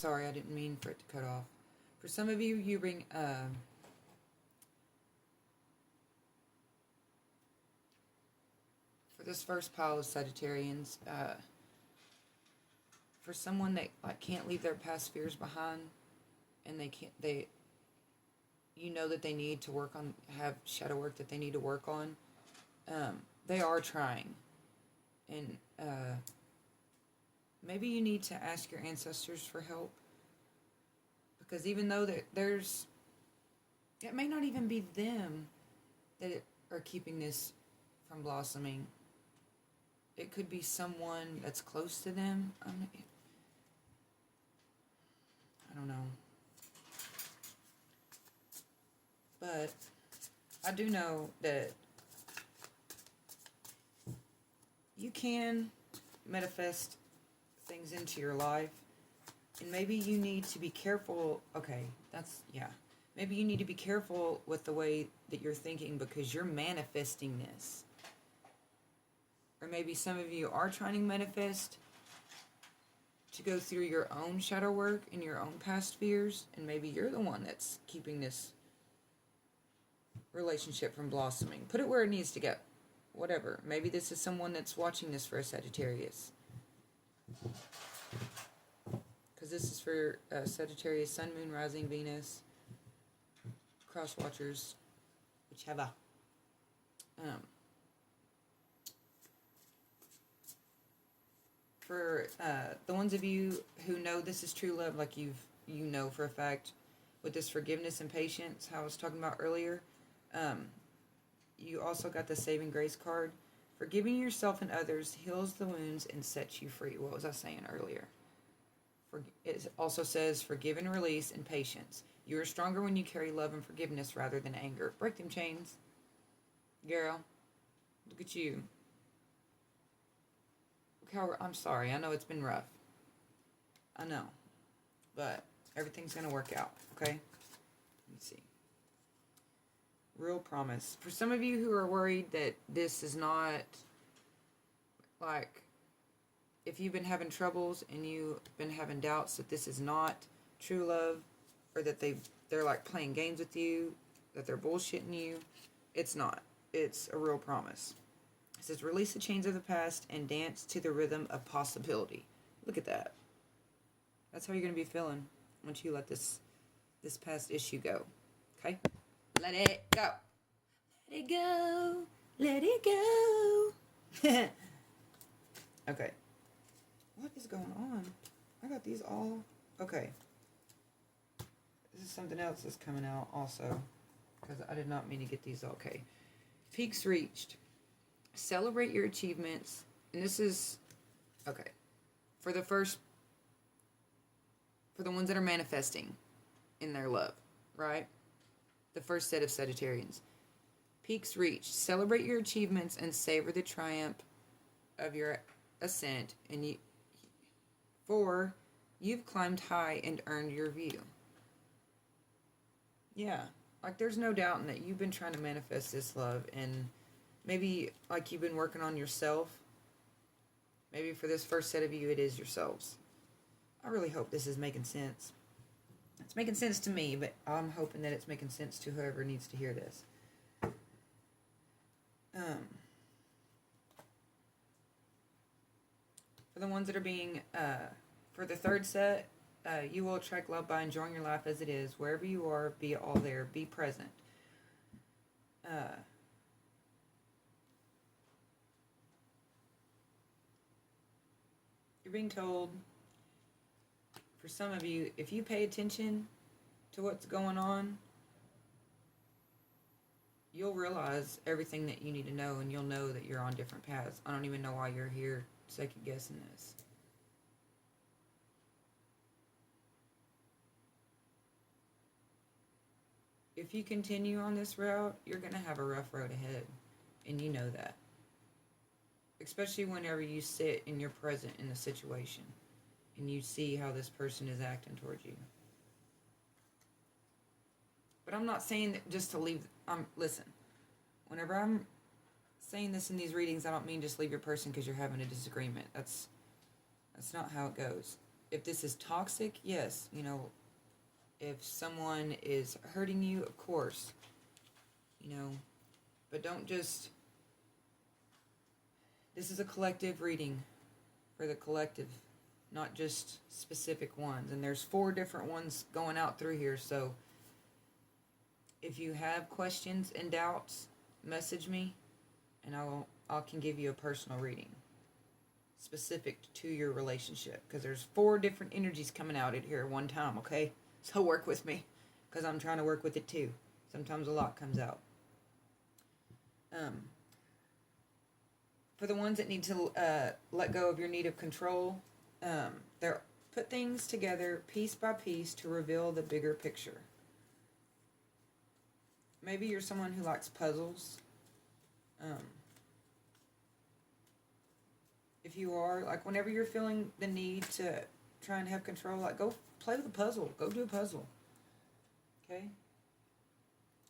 Sorry, I didn't mean for it to cut off. For some of you, you bring for this first pile of Sagittarians, for someone that like can't leave their past fears behind, and you know that they need to work on, have shadow work that they need to work on. They are trying, and maybe you need to ask your ancestors for help, because even though it may not even be them that are keeping this from blossoming. It could be someone that's close to them. I don't know. But I do know that you can manifest things into your life. And maybe you need to be careful. Okay, maybe you need to be careful with the way that you're thinking, because you're manifesting this. Or maybe some of you are trying to manifest to go through your own shadow work and your own past fears, and maybe you're the one that's keeping this relationship from blossoming. Put it where it needs to go. Whatever. Maybe this is someone that's watching this for a Sagittarius. Because this is for Sagittarius, Sun, Moon, Rising, Venus, cross watchers, whichever. For the ones of you who know this is true love, like you know for a fact, with this forgiveness and patience, how I was talking about earlier, you also got the Saving Grace card. Forgiving yourself and others heals the wounds and sets you free. What was I saying earlier? It also says forgive and release and patience. You are stronger when you carry love and forgiveness rather than anger. Break them chains. Girl, look at you. I'm sorry. I know it's been rough. I know. But everything's going to work out. Okay? Let me see. Real promise. For some of you who are worried that this is not, like, if you've been having troubles and you've been having doubts that this is not true love, or that they're like playing games with you, that they're bullshitting you, it's not. It's a real promise. It says, release the chains of the past and dance to the rhythm of possibility. Look at that. That's how you're going to be feeling once you let this past issue go. Okay? Let it go. Let it go. Let it go. Okay. What is going on? I got these all. Okay. This is something else that's coming out also, because I did not mean to get these all. Okay. Peaks reached. Celebrate your achievements. And this is, okay, for the ones that are manifesting in their love, right? The first set of Sagittarians. Peaks reached. Celebrate your achievements and savor the triumph of your ascent. And you've climbed high and earned your view. Yeah, like there's no doubting that you've been trying to manifest this love, and maybe like you've been working on yourself. Maybe for this first set of you, it is yourselves. I really hope this is making sense. It's making sense to me, but I'm hoping that it's making sense to whoever needs to hear this. For the ones that are being, for the third set, you will attract love by enjoying your life as it is. Wherever you are, be all there. Be present. You're being told, for some of you, if you pay attention to what's going on, you'll realize everything that you need to know, and you'll know that you're on different paths. I don't even know why you're here second guessing this. If you continue on this route, you're going to have a rough road ahead, and you know that. Especially whenever you sit and you're present in the situation and you see how this person is acting towards you. But I'm not saying that just to leave. Listen, whenever I'm saying this in these readings, I don't mean just leave your person because you're having a disagreement. That's not how it goes. If this is toxic, yes, you know, if someone is hurting you, of course, you know, but don't just, this is a collective reading for the collective, not just specific ones. And there's 4 different ones going out through here. So if you have questions and doubts, message me and I can give you a personal reading specific to your relationship, because there's 4 different energies coming out at here at one time, okay? So work with me, because I'm trying to work with it too. Sometimes a lot comes out. For the ones that need to let go of your need of control, they're put things together piece by piece to reveal the bigger picture. Maybe you're someone who likes puzzles. If you are, like, whenever you're feeling the need to try and have control, like, go play with a puzzle. Go do a puzzle. Okay?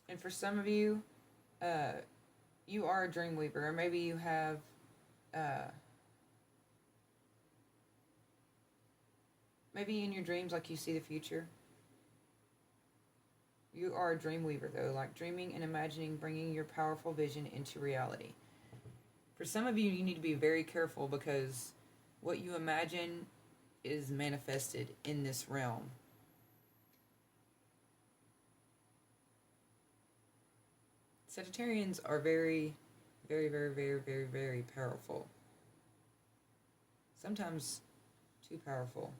And for some of you, you are a dream weaver, or maybe you have, maybe in your dreams, like, you see the future. You are a dream weaver, though, like dreaming and imagining, bringing your powerful vision into reality. For some of you, you need to be very careful, because what you imagine is manifested in this realm. Sagittarians are very, very, very, very, very, very powerful. Sometimes too powerful.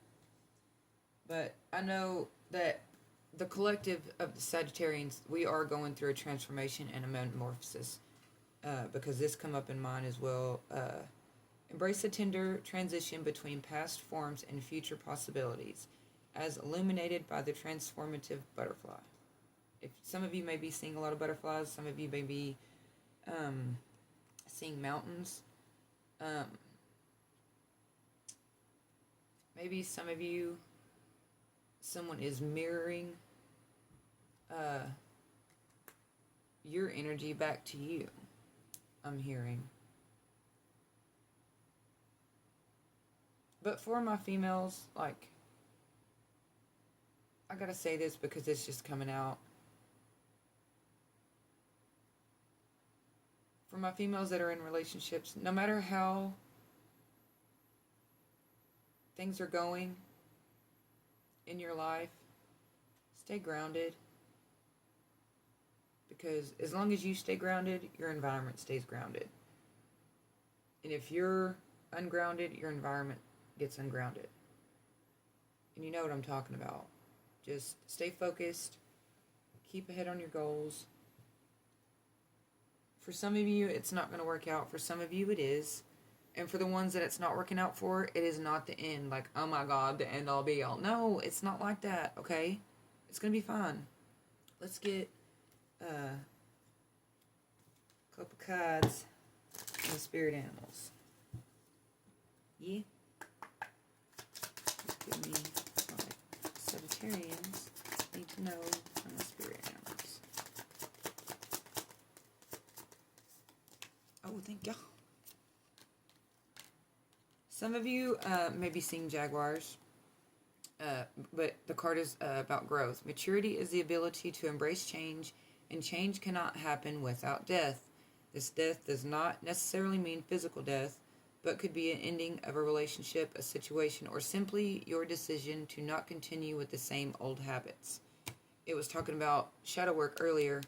But I know that the collective of the Sagittarians, we are going through a transformation and a metamorphosis. Because this come up in mine as well. Embrace the tender transition between past forms and future possibilities, as illuminated by the transformative butterfly. If some of you may be seeing a lot of butterflies, some of you may be seeing mountains. Maybe some of you, someone is mirroring your energy back to you. I'm hearing. But for my females, like, I gotta say this because it's just coming out. For my females that are in relationships, no matter how things are going in your life, stay grounded. Because as long as you stay grounded, your environment stays grounded. And if you're ungrounded, your environment gets ungrounded. And you know what I'm talking about. Just stay focused. Keep ahead on your goals. For some of you, it's not going to work out. For some of you, it is. And for the ones that it's not working out for, it is not the end. Like, oh my God, the end all be all. No, it's not like that, okay? It's going to be fine. Let's get a couple cards on the spirit animals. Yeah? Give me what Sagittarians need to know from the spirit animals. Oh, thank you. Some of you may be seeing jaguars, but the card is about growth. Maturity is the ability to embrace change, and change cannot happen without death. This death does not necessarily mean physical death, but could be an ending of a relationship, a situation, or simply your decision to not continue with the same old habits. It was talking about shadow work earlier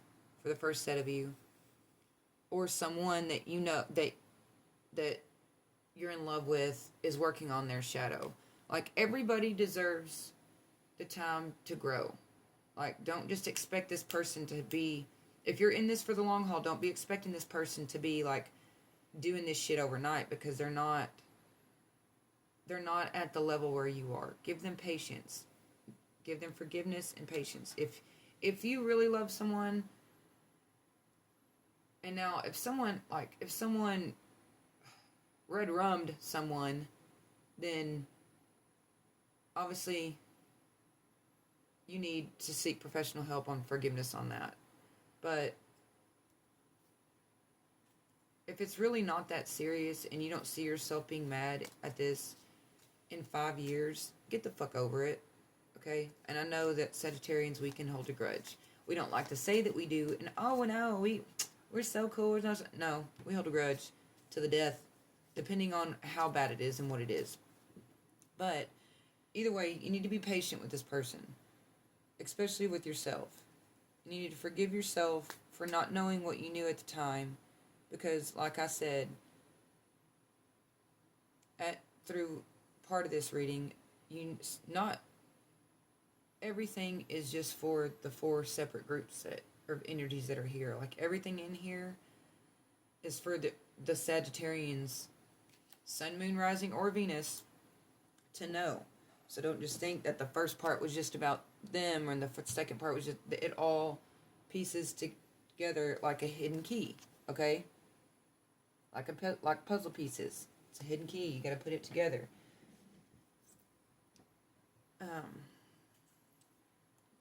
for the first set of you, or someone that you know that you're in love with is working on their shadow. Like, everybody deserves the time to grow. Like, don't just expect this person to be, if you're in this for the long haul, don't be expecting this person to be, like, doing this shit overnight, because they're not at the level where you are. Give them patience. Give them forgiveness and patience. If you really love someone, and now if someone red rummed someone, then obviously you need to seek professional help on forgiveness on that. But if it's really not that serious and you don't see yourself being mad at this in 5 years, get the fuck over it. Okay? And I know that Sagittarians, we can hold a grudge. We don't like to say that we do. And, oh, no, we're so cool. No, we hold a grudge to the death, depending on how bad it is and what it is. But either way, you need to be patient with this person, especially with yourself. You need to forgive yourself for not knowing what you knew at the time, because, like I said, through part of this reading, not everything is just for the 4 separate groups of energies that are here. Like, everything in here is for the Sagittarians, Sun, Moon, Rising, or Venus, to know. So don't just think that the first part was just about them, and the second part was just, it all pieces together like a hidden key, okay? Like puzzle pieces. It's a hidden key. You got to put it together.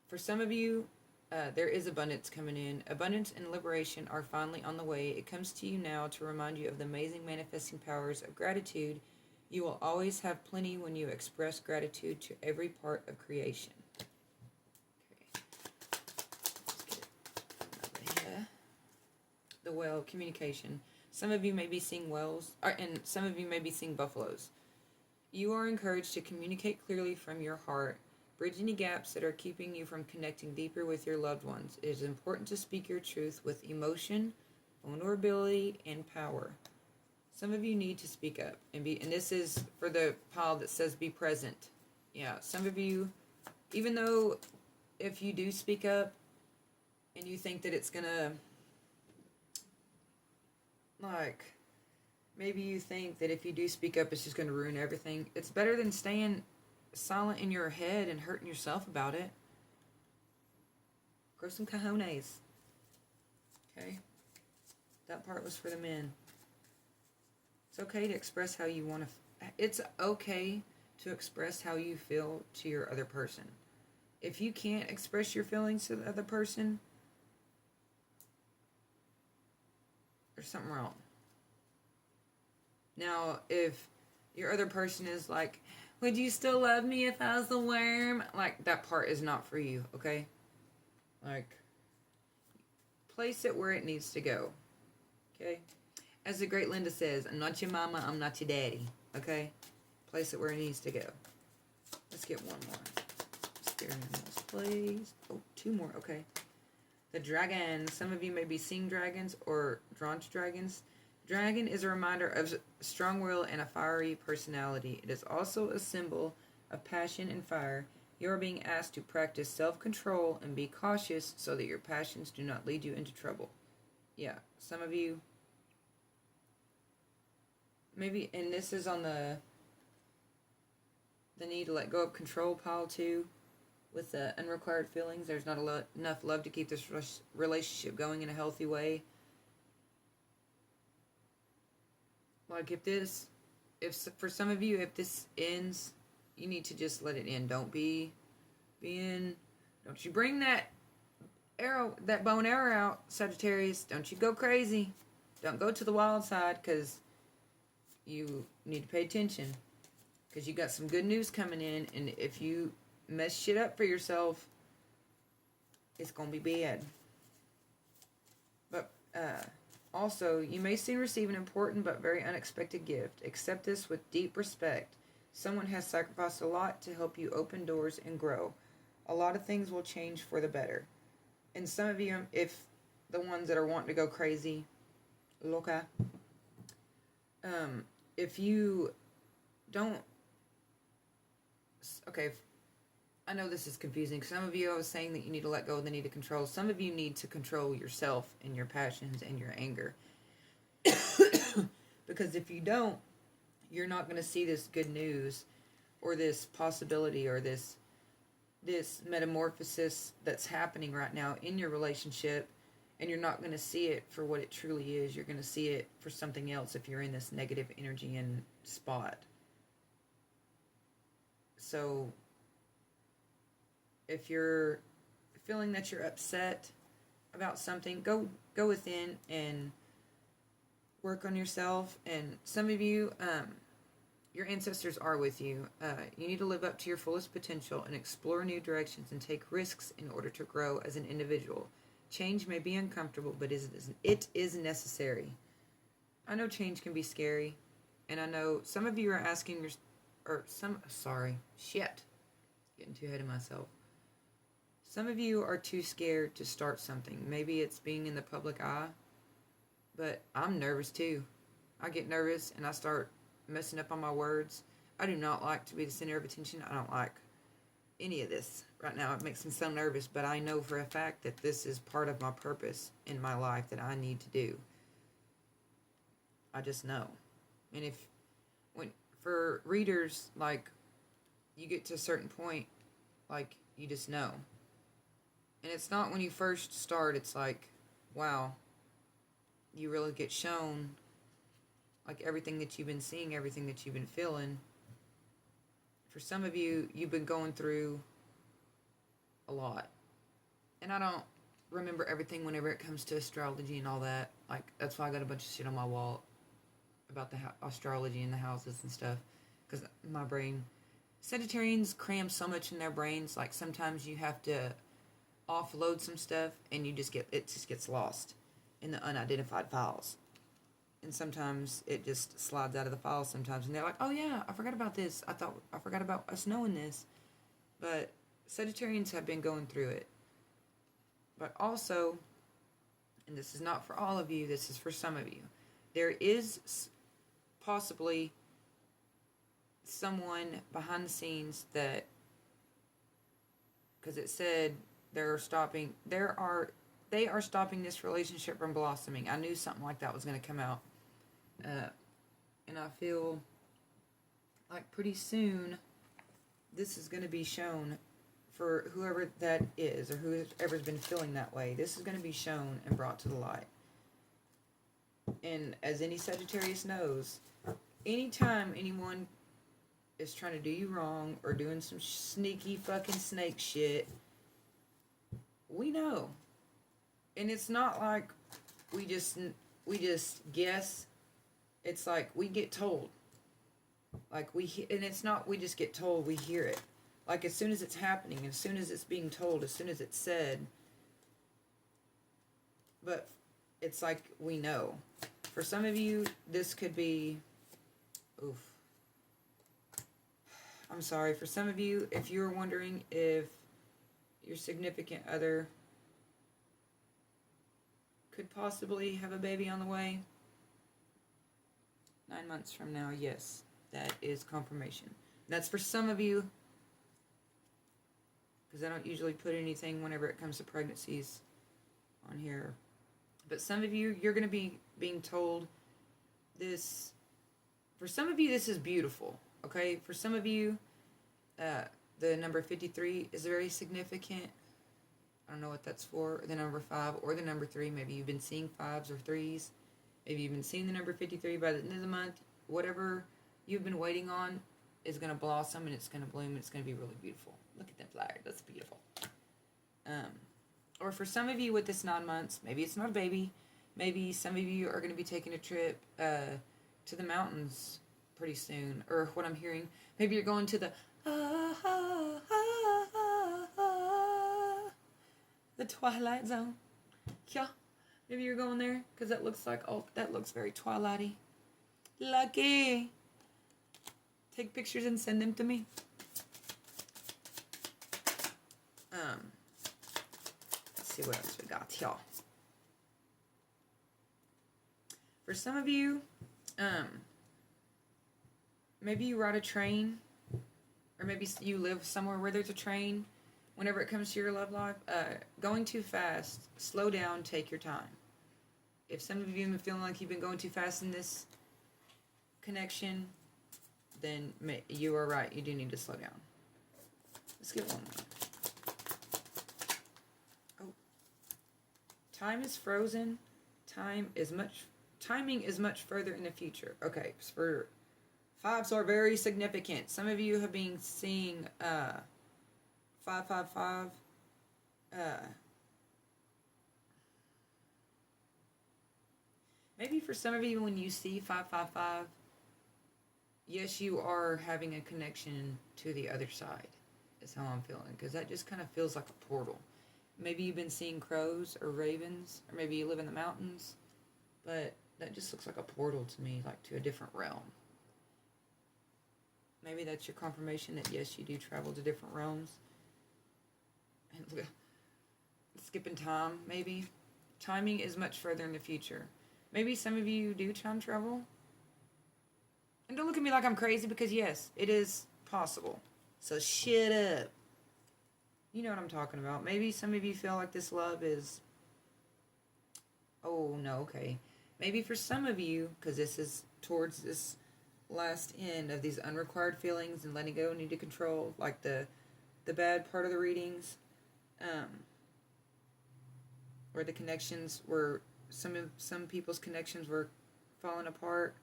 For some of you, there is abundance coming in. Abundance and liberation are finally on the way. It comes to you now to remind you of the amazing manifesting powers of gratitude. You will always have plenty when you express gratitude to every part of creation. Okay. Let's get it. The well, communication. Some of you may be seeing whales, and some of you may be seeing buffaloes. You are encouraged to communicate clearly from your heart. Bridge any gaps that are keeping you from connecting deeper with your loved ones. It is important to speak your truth with emotion, vulnerability, and power. Some of you need to speak up and this is for the pile that says be present. Yeah, some of you, even though if you do speak up and you think that it's gonna, like, maybe you think that if you do speak up it's just gonna ruin everything. It's better than staying silent in your head and hurting yourself about it. Grow some cojones. Okay? That part was for the men. It's okay to express how you want to... It's okay to express how you feel to your other person. If you can't express your feelings to the other person, there's something wrong. Now, if your other person is like, would you still love me if I was a worm? Like, that part is not for you, okay? Like, place it where it needs to go, okay? As the great Linda says, I'm not your mama, I'm not your daddy, okay? Place it where it needs to go. Let's get one more. Spirit animals, please. Oh, 2 more, okay. The dragon. Some of you may be seeing dragons or drawn to dragons. Dragon is a reminder of strong will and a fiery personality. It is also a symbol of passion and fire. You are being asked to practice self-control and be cautious so that your passions do not lead you into trouble. Yeah, some of you, maybe, and this is on the need to let go of control pile too, with the unrequired feelings. There's not enough love to keep this relationship going in a healthy way. Like, if for some of you, if this ends, you need to just let it end. Don't you bring that bow and arrow out, Sagittarius. Don't you go crazy. Don't go to the wild side, because you need to pay attention. Because you got some good news coming in, and if you mess shit up for yourself, it's going to be bad. But, also, you may soon receive an important but very unexpected gift. Accept this with deep respect. Someone has sacrificed a lot to help you open doors and grow. A lot of things will change for the better. And some of you, if the ones that are wanting to go crazy, loca, if you don't... Okay, I know this is confusing. Some of you, I was saying that you need to let go and the need to control. Some of you need to control yourself and your passions and your anger. Because if you don't, you're not going to see this good news or this possibility or this metamorphosis that's happening right now in your relationship, and you're not going to see it for what it truly is. You're going to see it for something else if you're in this negative energy and spot. So if you're feeling that you're upset about something, go within and work on yourself. And some of you, Your ancestors are with you. You need to live up to your fullest potential and explore new directions and take risks in order to grow as an individual. Change may be uncomfortable, but it is necessary. I know change can be scary, and I know some of you are asking your, getting too ahead of myself. Some of you are too scared to start something. Maybe it's being in the public eye, but I'm nervous too. I get nervous and I start messing up on my words. I do not like to be the center of attention. I don't like any of this right now. It makes me so nervous, but I know for a fact that this is part of my purpose in my life that I need to do. I just know. And for readers, like, you get to a certain point, like, you just know. And it's not when you first start, it's like, wow, you really get shown, like, everything that you've been seeing, everything that you've been feeling. For some of you, you've been going through a lot. And I don't remember everything whenever it comes to astrology and all that. Like, that's why I got a bunch of shit on my wall about the astrology and the houses and stuff. Because my brain... Sagittarians cram so much in their brains. Like, sometimes you have to offload some stuff and it just gets lost in the unidentified files. And sometimes it just slides out of the file sometimes. And they're like, oh yeah, I forgot about this. I forgot about us knowing this. But Sagittarians have been going through it. But also, and this is not for all of you, this is for some of you, there is possibly someone behind the scenes that, because it said they are stopping this relationship from blossoming. I knew something like that was going to come out. And I feel like pretty soon this is going to be shown for whoever that is, or whoever's been feeling that way. This is going to be shown and brought to the light. And as any Sagittarius knows, anytime anyone is trying to do you wrong or doing some sneaky fucking snake shit, we know. And it's not like we just guess. It's like we get told. And it's not we just get told, we hear it. Like, as soon as it's happening, as soon as it's being told, as soon as it's said. But it's like we know. For some of you, this could be... Oof. I'm sorry. For some of you, if you're wondering if your significant other could possibly have a baby on the way, 9 months from now, yes, that is confirmation. That's for some of you, because I don't usually put anything whenever it comes to pregnancies on here. But some of you, you're going to be being told this. For some of you, this is beautiful, okay? For some of you, the number 53 is very significant. I don't know what that's for. The number 5 or the number 3. Maybe you've been seeing 5s or 3s. Maybe you've been seeing the number 53 by the end of the month. Whatever you've been waiting on is going to blossom and it's going to bloom and it's going to be really beautiful. Look at that flower. That's beautiful. Or for some of you with this 9 months, maybe it's not a baby. Maybe some of you are going to be taking a trip to the mountains pretty soon. Or what I'm hearing, maybe you're going to the Twilight Zone. Yeah. Maybe you're going there because that looks very Twilighty. Lucky. Take pictures and send them to me. Let's see what else we got, y'all. For some of you, maybe you ride a train, or maybe you live somewhere where there's a train. Whenever it comes to your love life, going too fast, slow down, take your time. If some of you have been feeling like you've been going too fast in this connection, then you are right. You do need to slow down. Let's get one more. Oh. Time is frozen. Timing is much further in the future. Okay, for 5s are very significant. Some of you have been seeing 555. Maybe for some of you, when you see 555, yes, you are having a connection to the other side, is how I'm feeling. Because that just kind of feels like a portal. Maybe you've been seeing crows or ravens, or maybe you live in the mountains, but that just looks like a portal to me, like to a different realm. Maybe that's your confirmation that yes, you do travel to different realms. And skipping time, maybe. Timing is much further in the future. Maybe some of you do time travel. And don't look at me like I'm crazy, because yes, it is possible. So shut up. You know what I'm talking about. Maybe some of you feel like this love is... Oh, no, okay. Maybe for some of you, because this is towards this last end of these unrequired feelings and letting go, need to control, like the bad part of the readings, where the connections were, some people's connections were falling apart.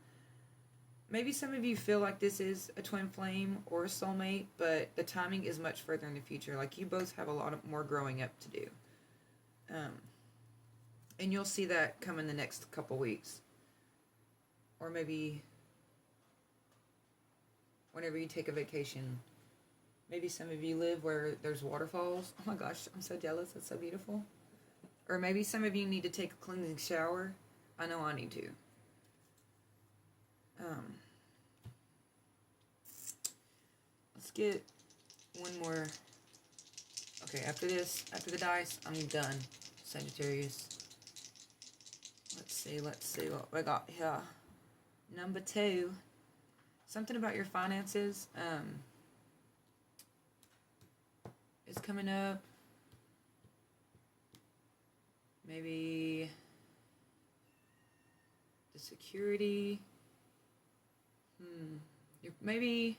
Maybe some of you feel like this is a twin flame or a soulmate, but the timing is much further in the future. Like, you both have a lot more growing up to do. And you'll see that come in the next couple weeks. Or maybe whenever you take a vacation. Maybe some of you live where there's waterfalls. Oh my gosh, I'm so jealous. That's so beautiful. Or maybe some of you need to take a cleansing shower. I know I need to. Let's get one more. Okay, after this, after the dice, I'm done. Sagittarius. Let's see what I got here. Number 2. Something about your finances. Is coming up. Maybe the security. Maybe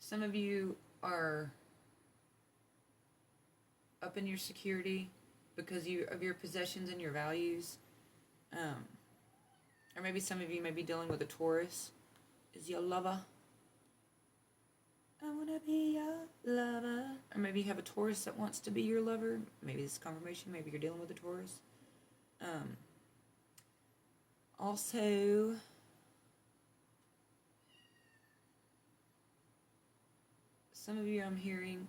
some of you are up in your security because of your possessions and your values. Or maybe some of you may be dealing with a Taurus. Is your lover. I want to be your lover. Or maybe you have a Taurus that wants to be your lover. Maybe this is confirmation. Maybe you're dealing with a Taurus. Also, some of you I'm hearing,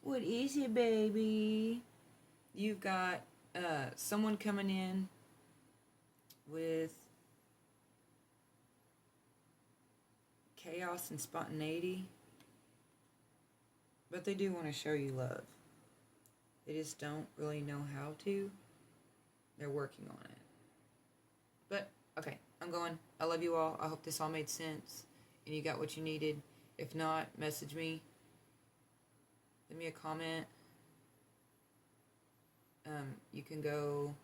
what is it, baby? You've got someone coming in with chaos and spontaneity, but they do want to show you love. They just don't really know how to. They're working on it. But, okay, I'm going. I love you all. I hope this all made sense and you got what you needed. If not, message me. Leave me a comment. You can go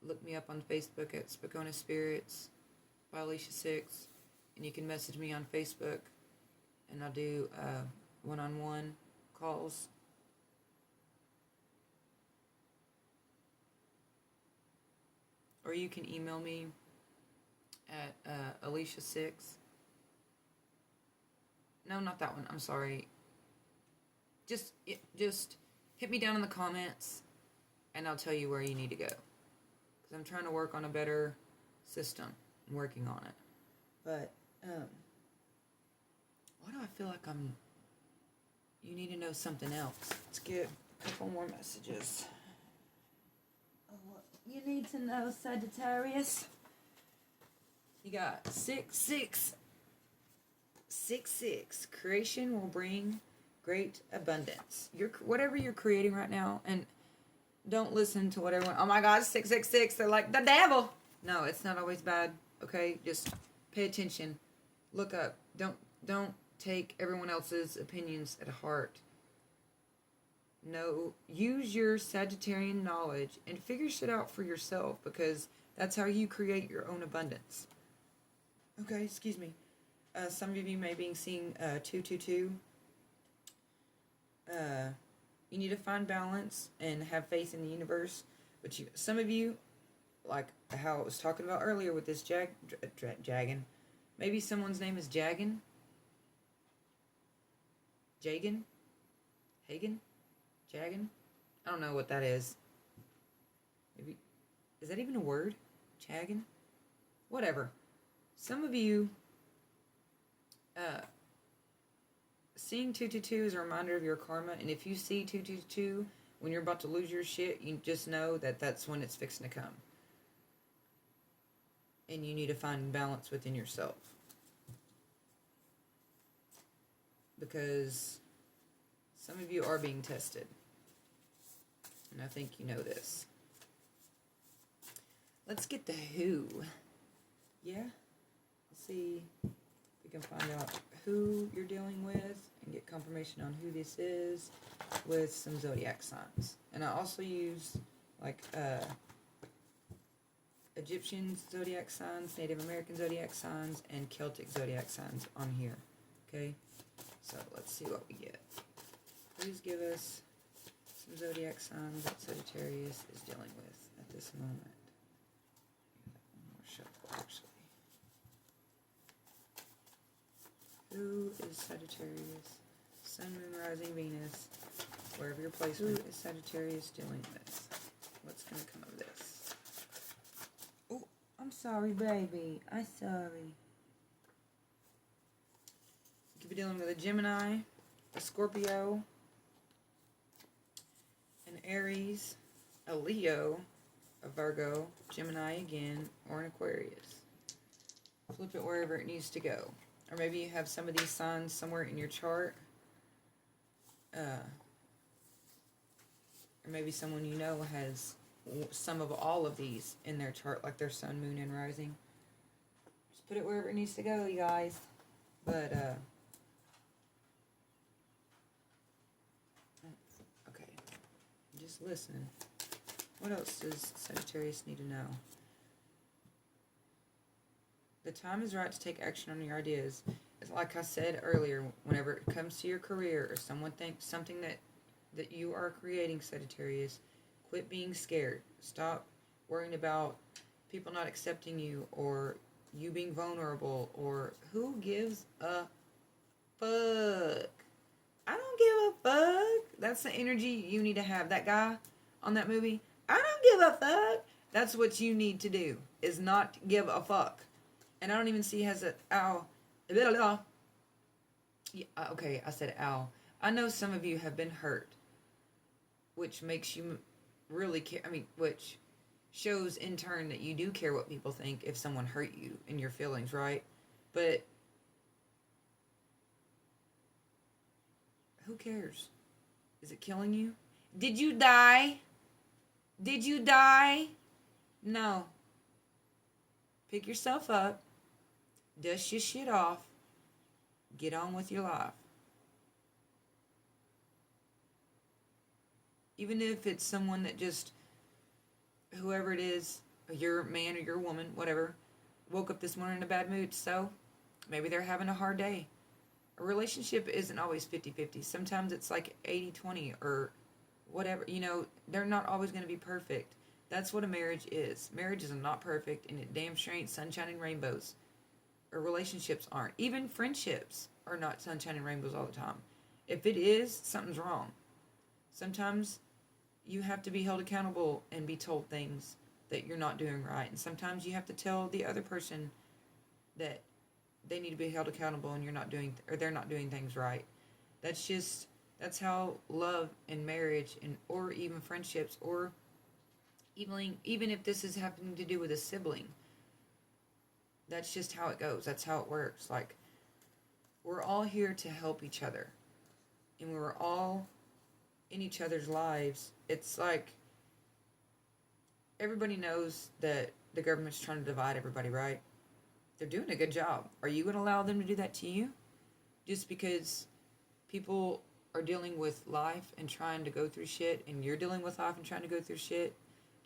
look me up on Facebook at Spokona Spirits by Alicia 6. And you can message me on Facebook. And I'll do one-on-one calls. Or you can email me at Alicia6. No, not that one. I'm sorry. Just hit me down in the comments, and I'll tell you where you need to go. Because I'm trying to work on a better system. I'm working on it. But, why do I feel like you need to know something else? Let's get a couple more messages. You need to know, Sagittarius. You got 666. 666. Creation will bring great abundance. Whatever you're creating right now, and don't listen to what everyone, oh my God, 666. They're like the devil. No, it's not always bad. Okay, just pay attention. Look up. Don't take everyone else's opinions at heart. No, use your Sagittarian knowledge and figure shit out for yourself, because that's how you create your own abundance. Okay, excuse me. Some of you may be seeing 222. You need to find balance and have faith in the universe. But some of you, like how I was talking about earlier with this Jagan, maybe someone's name is Jagan. Hagen? Jagan? I don't know what that is. Maybe, is that even a word? Jagan? Whatever. Some of you Seeing 222 is a reminder of your karma, and if you see 222 when you're about to lose your shit, you just know that that's when it's fixing to come. And you need to find balance within yourself. Because some of you are being tested. And I think you know this. Let's get the who. Yeah? Let's see if we can find out who you're dealing with and get confirmation on who this is with some zodiac signs. And I also use like Egyptian zodiac signs, Native American zodiac signs, and Celtic zodiac signs on here. Okay? So let's see what we get. Please give us some zodiac signs that Sagittarius is dealing with at this moment. One more shuffle, actually. Who is Sagittarius? Sun, Moon, Rising, Venus. Wherever your placement is Sagittarius dealing with. What's going to come of this? Oh, I'm sorry, baby. I'm sorry. You could be dealing with a Gemini, a Scorpio, an Aries, a Leo, a Virgo, Gemini again, or an Aquarius. Flip it wherever it needs to go. Or maybe you have some of these signs somewhere in your chart. Or maybe someone you know has some of all of these in their chart, like their sun, moon, and rising. Just put it wherever it needs to go, you guys. But, okay. Just listen. What else does Sagittarius need to know? The time is right to take action on your ideas. It's like I said earlier, whenever it comes to your career or someone thinks something that you are creating, Sagittarius, quit being scared. Stop worrying about people not accepting you or you being vulnerable or who gives a fuck. I don't give a fuck. That's the energy you need to have. That guy on that movie, I don't give a fuck. That's what you need to do, is not give a fuck. And I don't even see has a ow. Yeah, okay, I said ow. I know some of you have been hurt, which makes you really care. I mean, which shows in turn that you do care what people think if someone hurt you in your feelings, right? But who cares? Is it killing you? Did you die? Did you die? No. Pick yourself up. Dust your shit off. Get on with your life. Even if it's someone that just, whoever it is, your man or your woman, whatever, woke up this morning in a bad mood, so maybe they're having a hard day. A relationship isn't always 50-50. Sometimes it's like 80-20 or whatever. You know, they're not always going to be perfect. That's what a marriage is. Marriage is not perfect, and it damn sure ain't sunshine and rainbows. Or relationships aren't. Even friendships are not sunshine and rainbows all the time. If it is, something's wrong. Sometimes you have to be held accountable and be told things that you're not doing right. And sometimes you have to tell the other person that they need to be held accountable and they're not doing things right. That's how love and marriage or even friendships or even if this is happening to do with a sibling, that's just how it goes. That's how it works. Like, we're all here to help each other. And we're all in each other's lives. It's like everybody knows that the government's trying to divide everybody, right? They're doing a good job. Are you going to allow them to do that to you? Just because people are dealing with life and trying to go through shit, and you're dealing with life and trying to go through shit,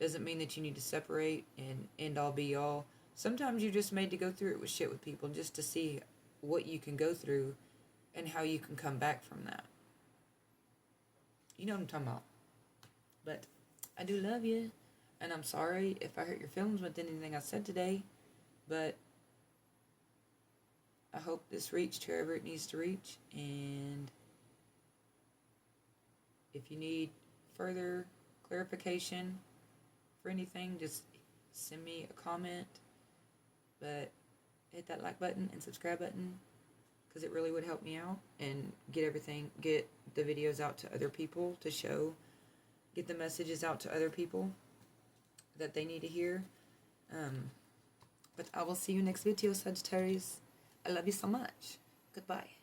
doesn't mean that you need to separate and end all be all. Sometimes you're just made to go through it with shit with people just to see what you can go through and how you can come back from that. You know what I'm talking about. But I do love you. And I'm sorry if I hurt your feelings with anything I said today. But I hope this reached whoever it needs to reach. And if you need further clarification for anything, just send me a comment. But hit that like button and subscribe button. because it really would help me out and get the videos out to other people to get the messages out to other people that they need to hear. But I will see you next video, Sagittarius. I love you so much. Goodbye.